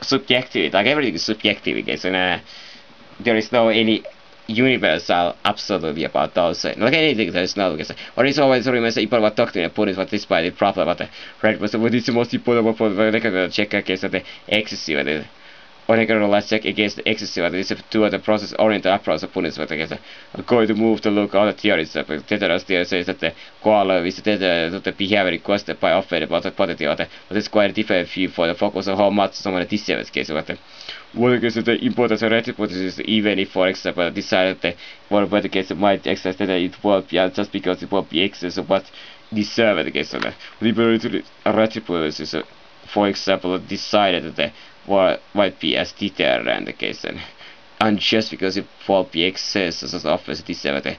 subjective, like everything is subjective, I guess, and there is no any universal absolutely about those. Like anything, there is no, because what is always remains important doctrine and put is what this by the problem about the right was what is the most important for the check against the excessive. Original let's check against the excessive this is two of the process oriented approach of punish what against going to move to look other theories of Tetras theory says that the koala is the behavior requested by offer about the positive but it's quite a different view for the focus on how much someone disservice case what is the importance of hypothesis even if for example decided that what the case might exist that it will be just because it will be excess of what deserved the case of the liberty hypothesis for example decided that the what might be as deterrent the case and just because it will be excess as offers deserved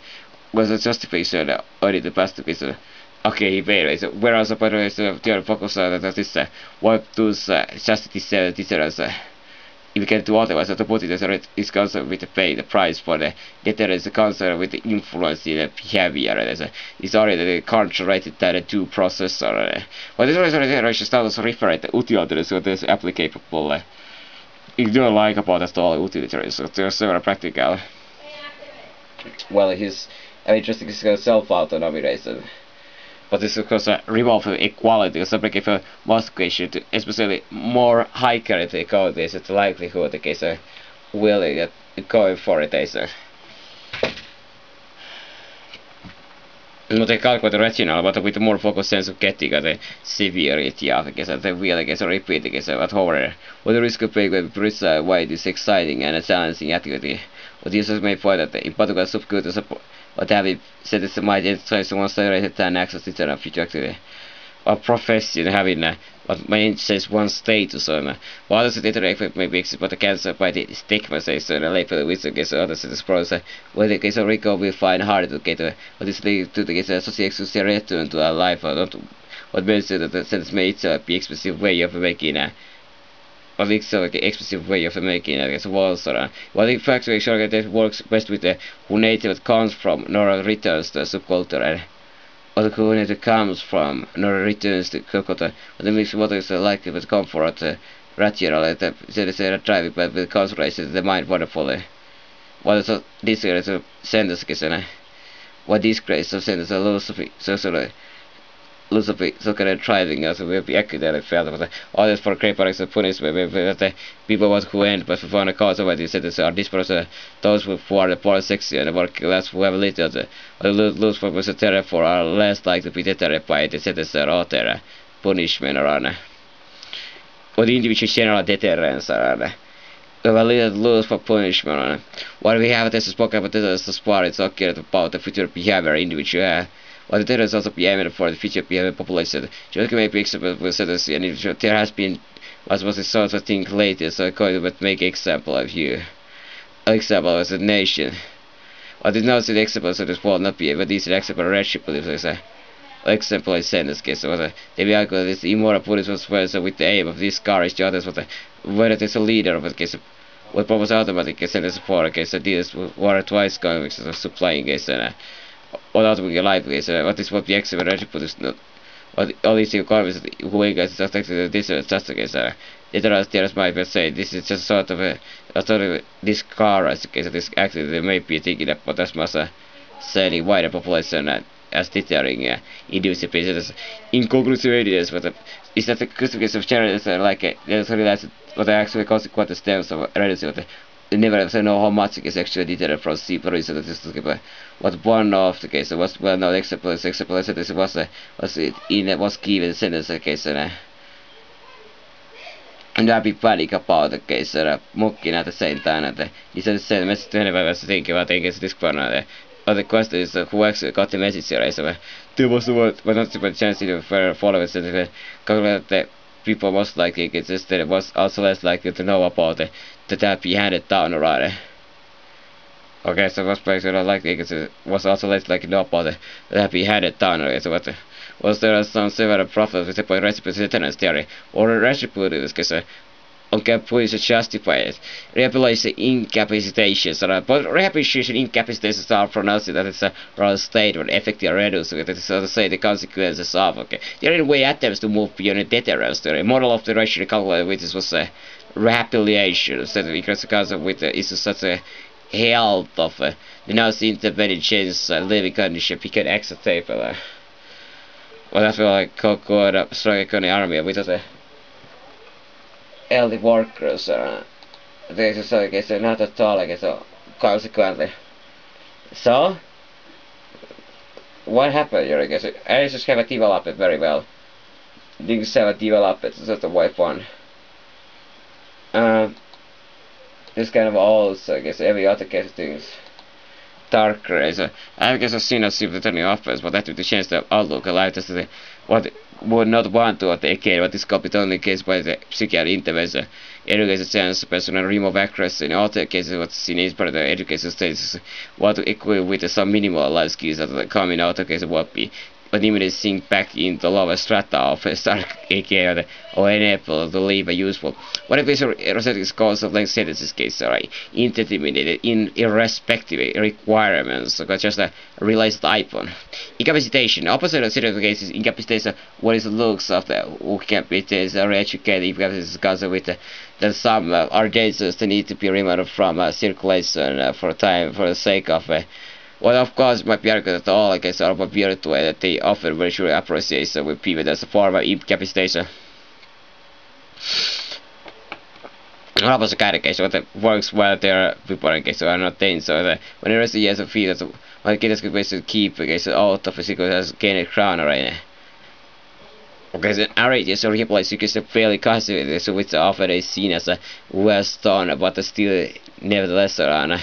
was a justification already the past case okay wait so whereas by the way the focus on that is what does just deterrence if you can do otherwise, the body is concerned with the pay, the price for the deterrence is concerned with the influence in the behavior. It's already concentrated that the two processor. But this is already status referred to utility, so this applicable. If you don't like about that all utilitarian, so there are several practical. Well, his interesting is self-autonomy reason. But this is of course a revolve of equality, so if a most question to especially more high character code is the likelihood the case will going for it is not a calculate rational but with a more focused sense of getting at the severity of the case the will I guess repeat the case at however what the risk of paying with precise why it is exciting and a challenging activity what users may find that in particular subcode support what have you said is might interest one rated and access to the future activity or profession having what may says one status on what others the effect may be but the cancer by the stigma says so the label with the case others in this process where the case of Rico will find harder to get what is lead to the case association to return to a life or not what means that the sense may be expressive way of making or the expressive way of making it as walls or what in fact that works best with the who native comes from nor returns to subculture or the who native comes from nor returns to culture what makes what is like with comfort rational that is a driving but with concentration the mind wonderfully what is this is a sentence what this grace of sentence a loss of socially Lucifer so kind of driving us will be accurate felt but others for great products of punishment that people want who end but for the cause of what you said is are this person those who are the poor sexy and the work class who have little lose for was a terror for are less likely to be deterred by the sentence or terror punishment or the individual general deterrence or a little lose for punishment what we have this spoken about this is sport it's okay about the future behavior individual but there is also behavior for the future behavior population. Just may be example with citizens and there has been what was the sort of thing later, so I could make example of you. Example as a nation. But it's not the example so this will not be but this example relationship is a example I send this case the vehicle is immoral police was with the aim of discourage the others whether it is a leader of the case what was automatic send this for case this were twice going which is supplying case or out of your life is what is what the extra put is not what all these economies who guys affected this just against there might say this is just sort of a sort of this car as a case of this actually they may be thinking about that much selling wider population as deterring individual pieces inconclusive ideas but is that the case of charity like there's realized what actually consequent stems of relative they never know how much is actually deterred from C for reason that is what one of the case was well known example was it in was given sentence case and I be panic about the case mocking at the same time that he said the same message to anybody was thinking about this corner but the question is who actually got the message right so there was the word but not the chance to follow it that people most likely existed was also less likely to know about it that be handed down right okay so was basically likely it was also less likely to know about it that be handed down right so what was there some several prophets with the point reciprocity theory or reciprocity is because on capital justified rehabilitation incapacitations but rehabilitation incapacitations are pronounced that it's a raw state or effective reduce that is to say the consequences of okay there are way attempts to move beyond deterrence the model of the rational calculation which was rehabilitation, so because with is such a health of the now seems to many changes living condition pick an extra table. Well, that's why like Coco strong economy army with the elderly workers. This is like it's not at all like so consequently. So what happened here? I guess I just have developed very well. Things have developed. It's just a way fun. This kind of also, I guess, every other case things darker. So I guess I've seen us the turning offers, but that would change the outlook a lot. Just what would not want to again, what is copied only case by the psychiatric intervention. Education chance personal remove accuracy in other cases what's seen is part of the education status what to equate with some minimal life skills that the coming out of case what be but immediately sink back into lower strata of a stark aka or enable to leave a useful. What if this research cause of length sentences case are intermediate in irrespective requirements, so just a realized iPhone. Incapacitation. Opposite of serious cases, incapacitation what is the looks of the incapacitation are educated incapacitation cause with that some are dangerous that need to be removed from circulation for time for the sake of well, of course, my be argued at all, I guess, are appeared to that they offer virtually appreciation with people as a form of incapacitation. That was the kind of case what works well there people in case are not things so that when there is a yes of feel that well kids could basically keep against out of physical has gained a crown right. Okay, so array is a replace you can fairly consider so which often is seen as a well done but still nevertheless are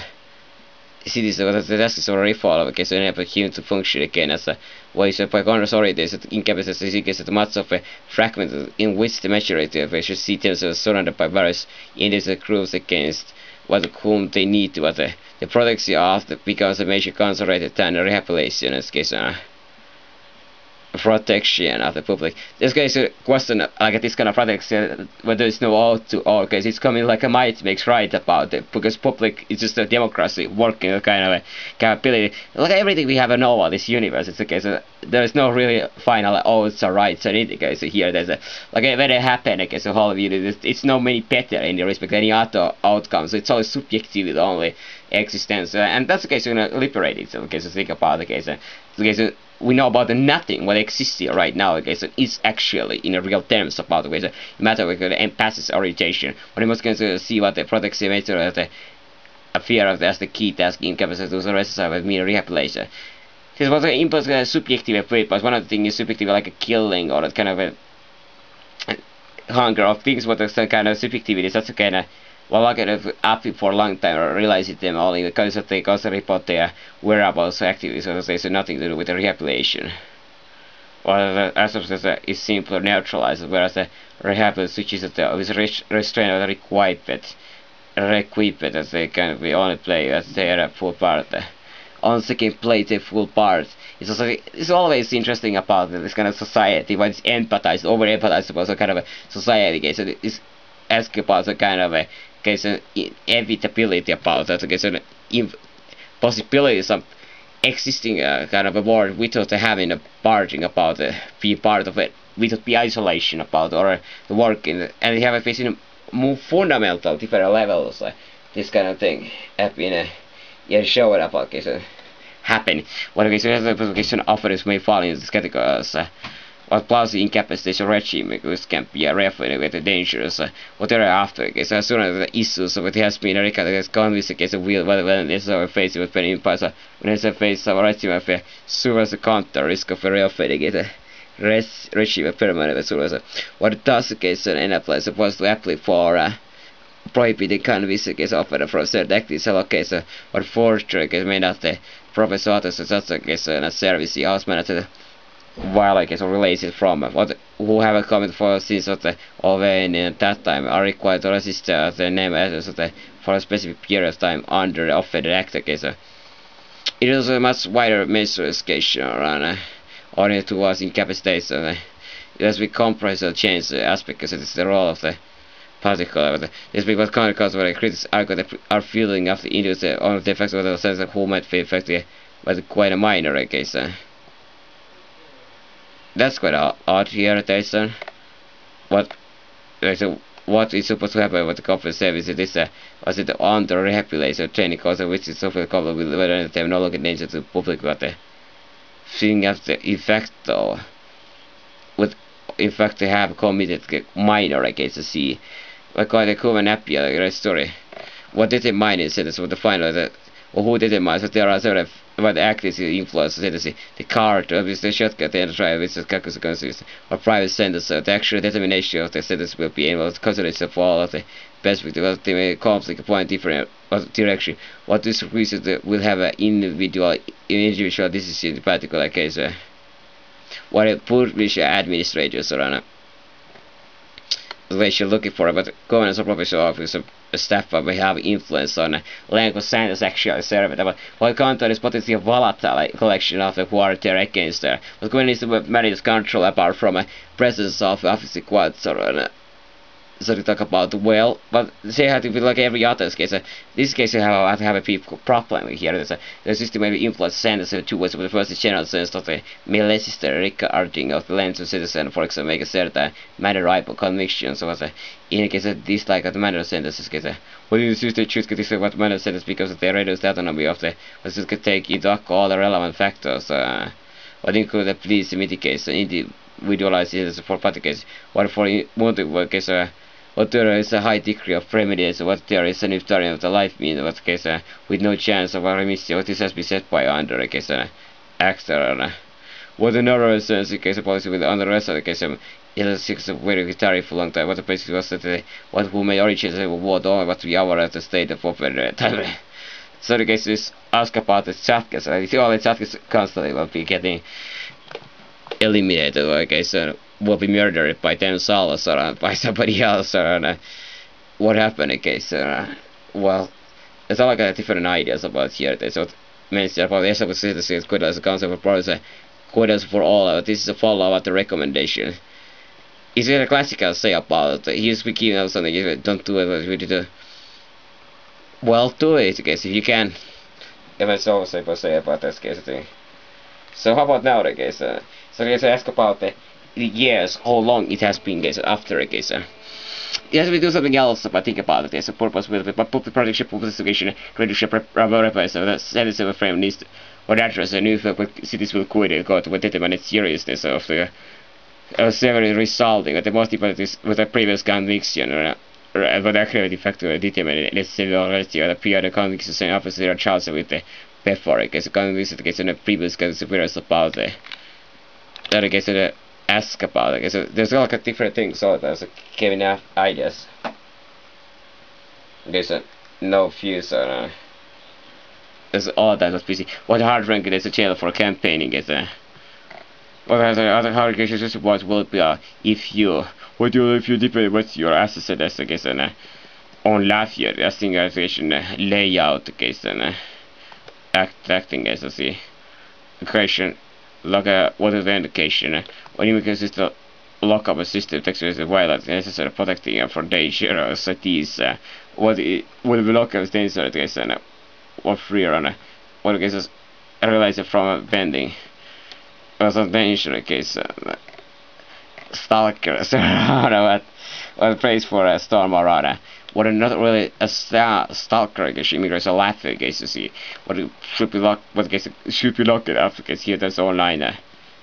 cities that the desk is already fall okay so enable him to function again as a way so by contrary there's an incapacity is a much of a fragment in which the majority of should see themselves surrounded by various individual groups against what whom they need to what the products of the becomes a major concentrated and rehabilitation in this case protection of the public. This is a question like this kind of protection where there is no all to all because it's coming like a might makes right about it because public is just a democracy working a kind of a capability like everything we have in all this universe. It's a case there is no really final odds or rights or anything because here there's a like when it happen I guess the whole of you it's no many better in the respect of any other outcomes so it's always subjective with only existence and that's the case you're gonna liberate it so okay so think about the case we know about the nothing what exists here right now okay so it's actually in a real terms about the way so matter with the emphasis orientation but we must going to see what the products matter of the fear of that's the key task in capacity to the rest of mere rehabilitation. This was an impulse subjective way but one of the things is subjective like a killing or that kind of a hunger of things what the kind of subjectivity is that's a kind of well, I get up for a long time, I realized them only because they also report their whereabouts activities, so there's nothing to do with the rehabilitation. Well, the answer is simply neutralized, whereas the rehabilitation switches is restrained or requipped as they can be only play as their full part. On second play the full part. It's always interesting about this kind of society, when it's empathized, over empathized about some kind of a society. Okay? So it's ask about the kind of a case inevitability about that okay, so possibilities of existing kind of a world without having a parting about be part of it without be isolation about or the work in and you have a facing more fundamental different levels this kind of thing have been shown about okay, so happen what okay, so the application offers may fall in this category what plus incapacitation regime which can be referred dangerous whatever after as soon as the issues of it has been recognized convinced against the will when it's our face with very impulse when it's a face of regime of serve as a counter risk of a real fate regime permanent service what it does case and apply supposed to apply for prohibited convinced against offered from certain activities case or forgery case made at the professor authors such a case and a service house manager while I guess related from what who have a comment for since of the in that time are required to register the name as for a specific period of time under the offended act okay, so it is a much wider measure and oriented towards incapacitation it has been compressed change the aspect because it is the role of the particular this because cause where critics are feeling of the individual on the effects of the sense of who might be affected but quite a minor I guess that's quite odd here, Tyson. What? So what is supposed to happen with the corporate service? It is was it under rehabilitation training course which is software coupled with whether they have no longer danger to the public, but the thing of the effect though with in fact they have committed minor against the sea. Like the common happy story. What determines citizens with the final that or who determines that there are certain about active influence citizen the card of the shortcut and try with the consequences or private sentence the actual determination of the sentence will be able to consider for all of the perspective of the conflict point different direction. What this reason will have an individual decision in the particular case. What a public administrators or they should looking for, but governance or professional office staff may have influence on language science actually served. But what content is potentially volatile collection of the who are there against there. But when is the manage control apart from a presence of office quads or so to talk about well, but they have to be like every other case. This case you have a people problem here. The system may be influence sends towards the first general sense of the Leicester regarding of the land to citizen, for example, make a certain matter ripe convictions or in a case of dislike of the matter sentences case. What you choose to choose what matter sentence because they reduce the autonomy of the was could take into account all the relevant factors what include the police mitigation individualized for particular what for multiple case what there is a high degree of prejudice, what there is an iftaring of the life mean, what case with no chance of a remission, what this has been set by under a case actor. What another sense in case of policy with under the rest of the case it is a very tariff for a long time. What the basis was that what who may originate the war on what we are at the state of open time. So the case is ask about the chat case. I see all the chat case constantly will be getting eliminated, like I said. Will be murdered by themselves or by somebody else or what happened in case well there's all like different ideas about here. There's what mentioned about the SW citizens good as a concept of process good as for all this is a follow up the recommendation. Is it a classical say about he's speaking of something you don't do it what you do well do it I guess if you can. If that's all I say about this case thing. So how about now I guess so let's ask about the years how long it has been guys after a case. Yes, we do something else, but think about it. There's a purpose with it, but public protection, public investigation, reduction, repair, so that sense of a frame needs or address a new cities will quit go to determine the seriousness of the severely resulting. But the most important is with a previous conviction or what actually factor determine the severity or the period of conviction and officer charged with the before a case conviction case in the previous case superiors about the that case the ask about it. So there's all like different things so there's giving enough ideas. There's no fuse or there's all that was busy. What hard rank is a jail for campaigning is what other hard cases what will be if you depend what your assistant as a case on last year asking organization layout case acting as a see question like what is the indication when you because it's the lock up a system text is violence necessary protecting from danger or cities what will be lock up danger case or free runner what cases realize from bending or some danger case stalker so what praise for a storm or rather what not really a stalker case immigrants a laughing case to see what should be locked what case should be locked up because here there's online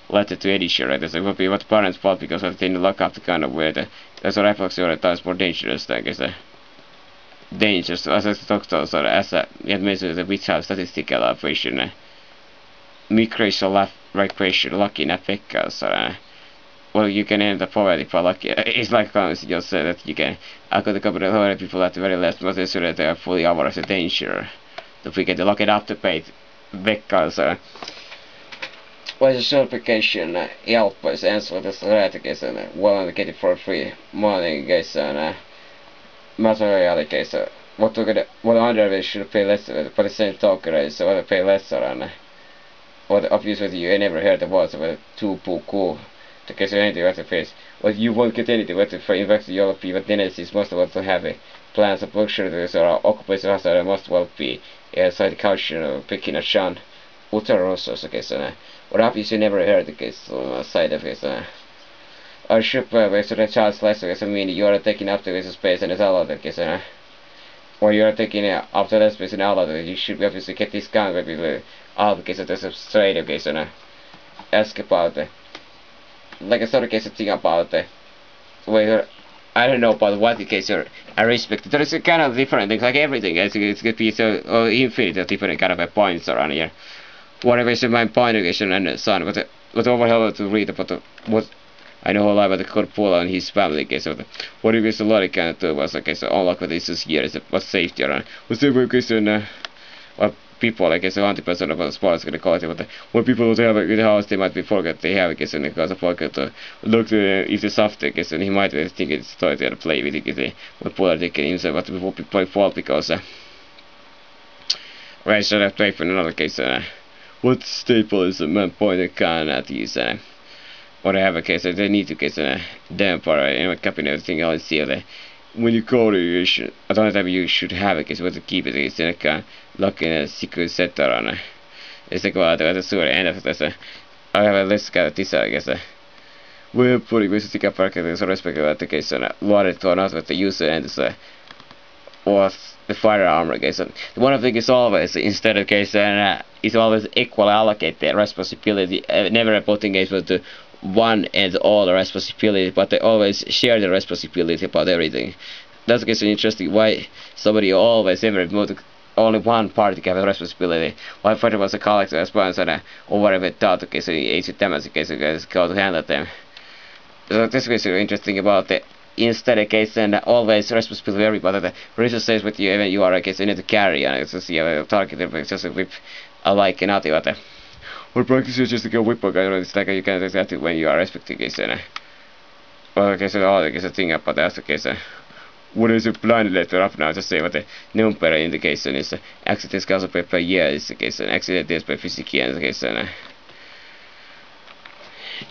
letter to editor right there's will be what parents fault because of the lock up the kind of way there's a reflex or times more dangerous I guess dangerous as a doctor or as a it measures the which have statistical equation migration left recreation lucky effect or well, you can end the poverty for lucky. It's like you just said that you can. I could couple of other people at the very last, but they they are fully aware of the danger. If we get to lock it up to pay because well, the certification help us answer this case and well, get it for free. Money case and material case. What we get, what under we should pay less for the same token, so what pay less and what obviously you never heard the words of two cool. The case of anything at the face. Well, you won't get anything with for invest your people, but then it's most of what to have a plans of luxuries or occupation also must well be side the culture of picking a shan utter also so case what obviously you never heard the case side of his or ship basically charge less, I mean you are taking up the space and it's all of it, or you are taking up the less space and all of it, you should obviously get this gun with all the cases there's a straight ask about it. Like a sort of case of thing about it. Whether I don't know about what the case I respect. There is a kind of different things like everything. It's gonna be so infinite of different kind of points around here. Whatever is my point and so on. But overall to read about what I know a lot about the Corpola and his family case of what it is a lot of kind of do was like so unlock what this is here is what safety around. What's the question what people I guess 100% of the sports gonna call it but when people don't have a good house they might be forget they have I guess and because of forget to look if the soft I guess and he might think it's toy to play with it but Polar taking himself but people play fall because right so that play for another case what staple is the main point they can at these or I have a case they need to case damper and cap and everything else here when you call it, you should, I don't know if you should have it, because what to keep it is like lock in a secret setter on it's like what the sewer end of this. I have a list got this, I guess. We're putting this stick up for so respect about the case and what it or not with the user and or the firearm, I guess. One of the things is always instead of case it's always equal allocate the responsibility, never putting it with the one and all the responsibility, but they always share the responsibility about everything. That's gets interesting why somebody always ever only one party can have responsibility. Why fighter was a collective response and or whatever thought okay so it's damage case guys go to handle them. So this is interesting about the instead of case and always responsibility of everybody. The research says with you even you are a case you need to carry and it's just a target it's just a whip alike and nothing about that. Or practice is just like a whip it's like you can exactly when you are respecting case well okay so all the thing about that's the case what is a blind letter up now just say what the number indication is accident cause per year is the case and accident is per physics in the case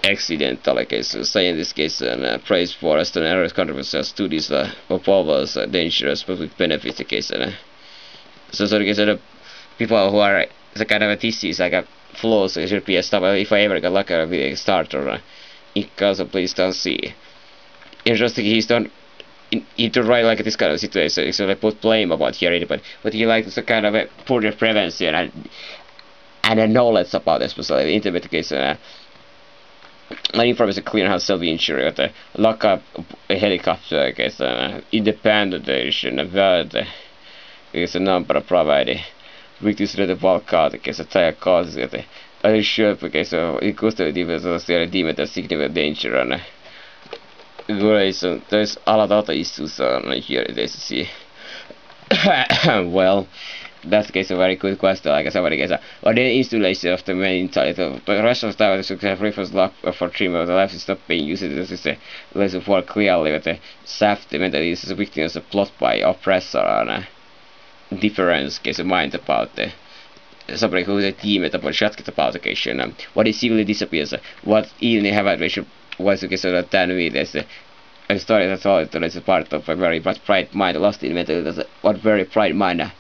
accidental case say in this case praise for us and errors controversial studies of powers dangerous public benefit the case so the case people who are the kind of a thesis like a flaws it should be a stop if I ever got lucky with a starter because of please don't see interesting he's done he to write like this kind of situation so they put blame about here but he likes the kind of a poor prevention and a knowledge about this especially intimate case and information clear how self-injury at the lock up a helicopter I guess independent edition about is a number provided victims read the bulk card case a tire causes it I sure because it goes to the difference deemed a significant danger and there's a lot of other issues here this see well that's the case a very good question like I said what the installation of the main title the rest of the time the have reference lock for trim of the left is not being used this is a lesson for clearly with the safety that is a victim as a plot by oppressor and difference case of mind about the somebody who is a team at about shot about occasion what is civilly disappears what even have admission was the case of that then we there's a story that's all it is a part of a very bright mind lost in mental what very bright mind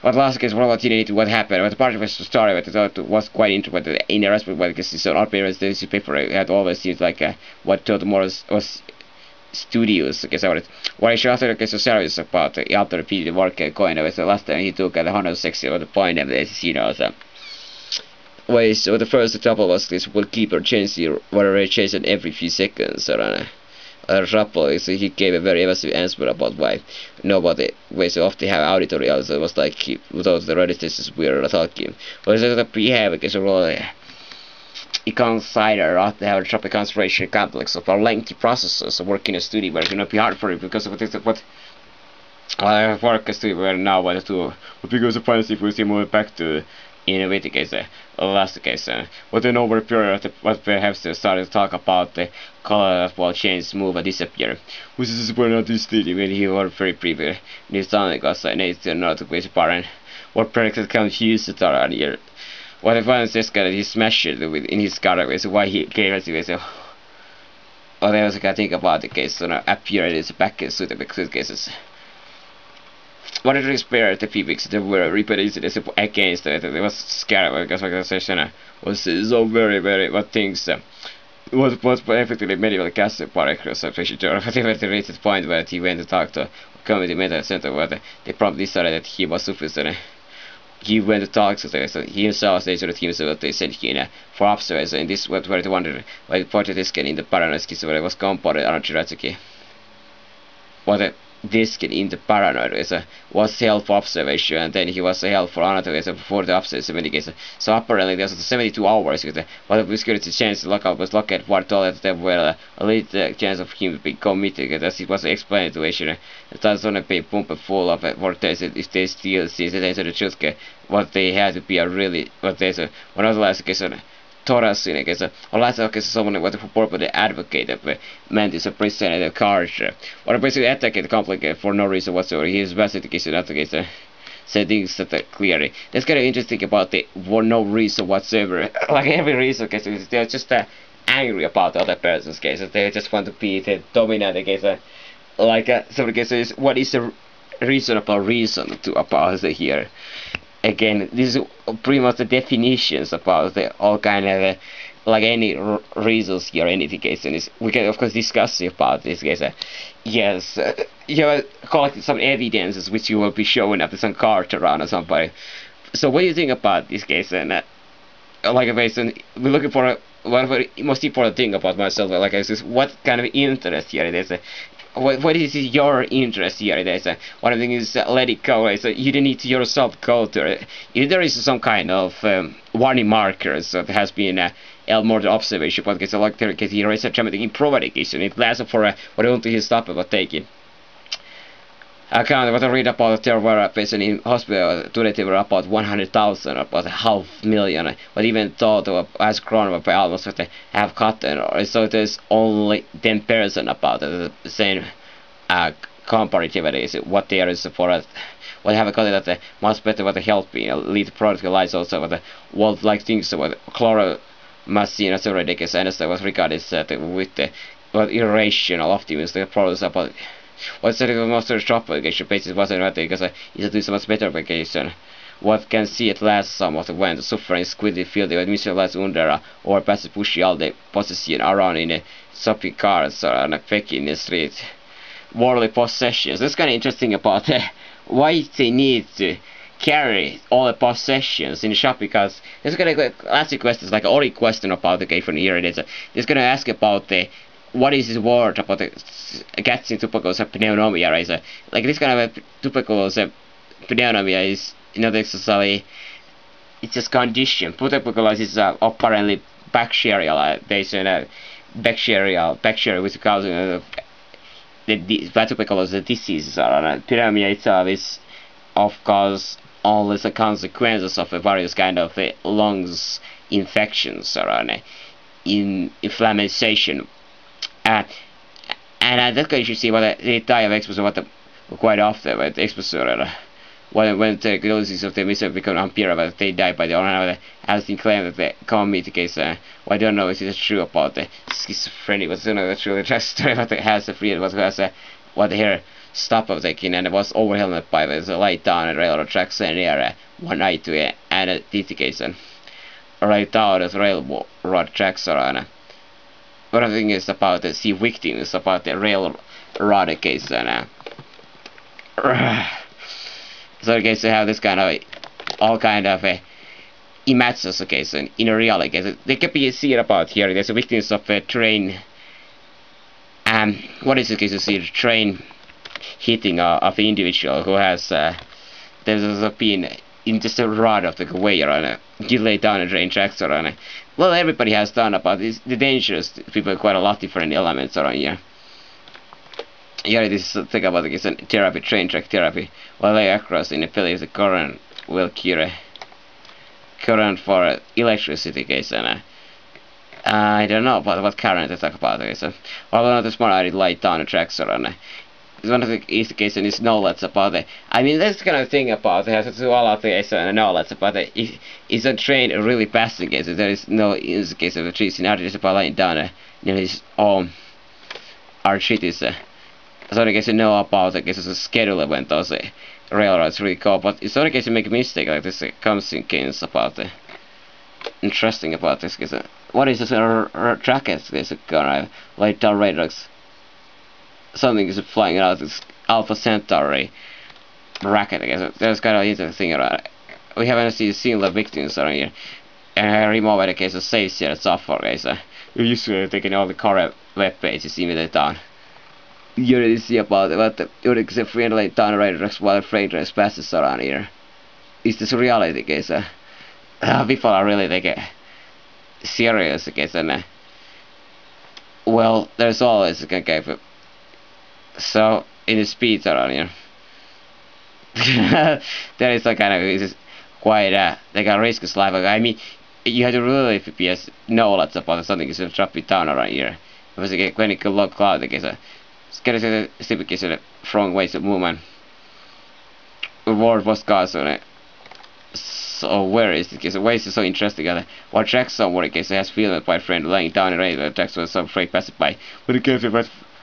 what last case what happened but the part of the story but it was quite interesting in the respect because it's an appearance this paper had always seems like what told more was studios because what I showed the case of series about the other repeated work going with the last time he took at 160 of the point of this so ways so the first trouble was this will keep or change the whatever change every few seconds trouble is he gave a very evasive answer about why nobody ways of they have auditory also it was like without the registers we were talking but it's we have because you consider they have a tropic concentration complex of a lengthy processes of work in a studio where it cannot be hard for it because of what I have worked a studio where now what to because of if we see moving back to innovative case last case but then over a period what perhaps they started to talk about the color while change move and disappear which is where not this studio when he was very previous this time because I need to not to place parent what predicted confused the around here what I find is this guy he smashed it with in his car is why he gave us so what I was gonna think about the case so now appear it is back in suitable cases what it experienced the people that were repeated against it was scary because like the session was so very what things was perfectly medieval castle paracross of Fisher, but he reached the point where he went to talk to community medical center where they promptly decided that he was sufficient. He went to talk to them, so he himself stated that himself they sent him for observation, and this was where they wondered why the project is getting the paranoid schizophrenia was compounded on Jurassic. What this in the paranoid was held for observation, and then he was held for anatomy before the observation medication. So apparently there was 72 hours with but the security chance the lockout was locked for told that there were a little chance of him being committed, as it was explained to Asian. That's on a pay pump full of vortex if they still see the truth what they had to be a really what they said one of the last case Torasine kesä on lähtökesä someone what who purportedly advocated meant is a prison charge. Or basically attacked complicated for no reason whatsoever. He is basically advocated said things that clearly. That's kind of interesting about the for no reason whatsoever. Like every reason case they're just angry about the other person's case. They just want to be the dominant case. Like some cases what is the reasonable reason to oppose here? Again, this is pretty much the definitions about the all kind of like any reasons here, any indication is we can of course discuss about this case. Yes, you have collected some evidences which you will be showing up to some card around or somebody. So what do you think about this case? And like a person, we're looking for one of the most important thing about myself. Like I said, what kind of interest here it is. What is your interest here? One of the things is let it go. So you don't need to yourself go to it. If there is some kind of warning markers that has been more the observation, but it's like there is a dramatic improvisation. It lasts for what I want to stop about taking. Account what I read about there were patients in hospital today there were about 100,000, about 500,000, but even though has grown by almost what they have gotten, so there's only 10% about the same comparativity is what there is for us. What have got that much better what the helping lead product lies also what the world like things about chloromazine as already because and was regarded with the irrational optimism the products about. What's the most shop application basis wasn't right because it's doing so much better application. What can see at last somewhat when the suffering squidly feel the admission lies under or passive pushy all the position around in a shopping cars or on a fake in the street. Worldly possessions. That's kind of interesting about why they need to carry all the possessions in the shop because there's gonna ask you questions like only question about the game from here it is. It's gonna ask about the what is his word about the cats in tuberculosis pneumonia, right? So, like this kind of tuberculosis pneumonia is not necessarily it's just condition. Tuberculosis is apparently bacterial. There's a bacteria which causes the tuberculosis diseases. Pneumonia itself is of course only the consequences of various kind of lungs infections or in inflammation. And that's because you see what they die of exposure what quite often with exposure when the doses of the missile become unpure but they die by the owner has been claimed that the common case well, I don't know if it's true about the schizophrenia but you know that's really just story what it has the free what has what here stop of the king and it was overwhelmed by the light down and railroad tracks and near one night to and a dedication right down the railroad tracks around. One of the things is about the sea victims, about the railroad case, and so case they have this kind of all kind of images case in a real case. They can be seen about here. There's a victims of a train. What is the case? You see the train hitting of the individual who has there's been in just a rod of the way around you lay down a train tracks around. Well, everybody has done about this. The dangerous people quite a lot different elements around here. Here this is think about the case therapy, train track therapy. While lay across in a phase the current will cure current for electricity case and I don't know about what current to talk about this. Well, one of the smart I light down the tracks around. One of the easy case and is knowledge about it. I mean that's the kind of thing about it has to do all of the knowledge about it. Is a train really passing case? There is no in the case of a tree scenario just about lying down in his own arthritis. So I guess you know about it. Guess it's a schedule when those railroads really go, but it's only case you make a mistake like this comes in case about it. Interesting about this case. what is this jacket? This gonna light down radars. Something is flying out of this Alpha Centauri rocket. I guess there's kind of interesting around it. We haven't seen the victims around here. And I remove the case of saves here at software guys. You're usually taking all the core web pages immediately down. You already see about what the Unix friendly down radars while freight race passes around here. Is this reality guys? People are really taking serious guys, and well, there's always a game. So in the speeds around here, there is a kind of it's quite like a risk is life. I mean, you have to really FPS knowledge about something is drop it down around here. Because when it can look cloud, it's kind of a wrong ways of movement. The world was caused on it. So where is it? Why is it so interesting? What tracks somewhere? It has filmed by a friend laying down in rain. The tracks was some freight passed by. But it came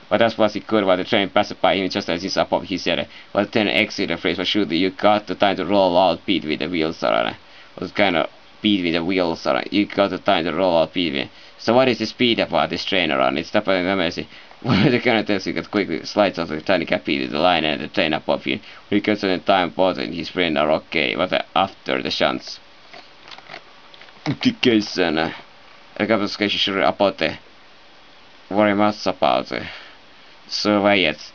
but that's what he could while the train passed by him just as he's up. He said, well, then exit the phrase, but surely you got the time to roll out beat with the wheels around. Was kind of beat with the wheels around. You got the time to roll out beat with. So what is the speed about this train around? It's not amazing. One of the characters you quickly slides off the tiny capy with the line and the train above him. He gets on time both and his friend are okay, but after the chance. The case and a couple of cases about the very much about so yes,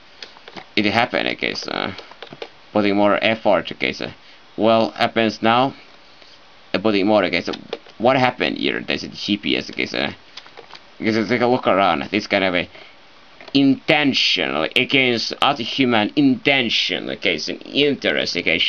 it happened, I guess. Putting more effort, I guess. Well, happens now. Putting more, I guess. What happened here? There's a GPS, I guess. Because take a look around. This kind of a intentional against other human intention, okay, it's an interest, okay.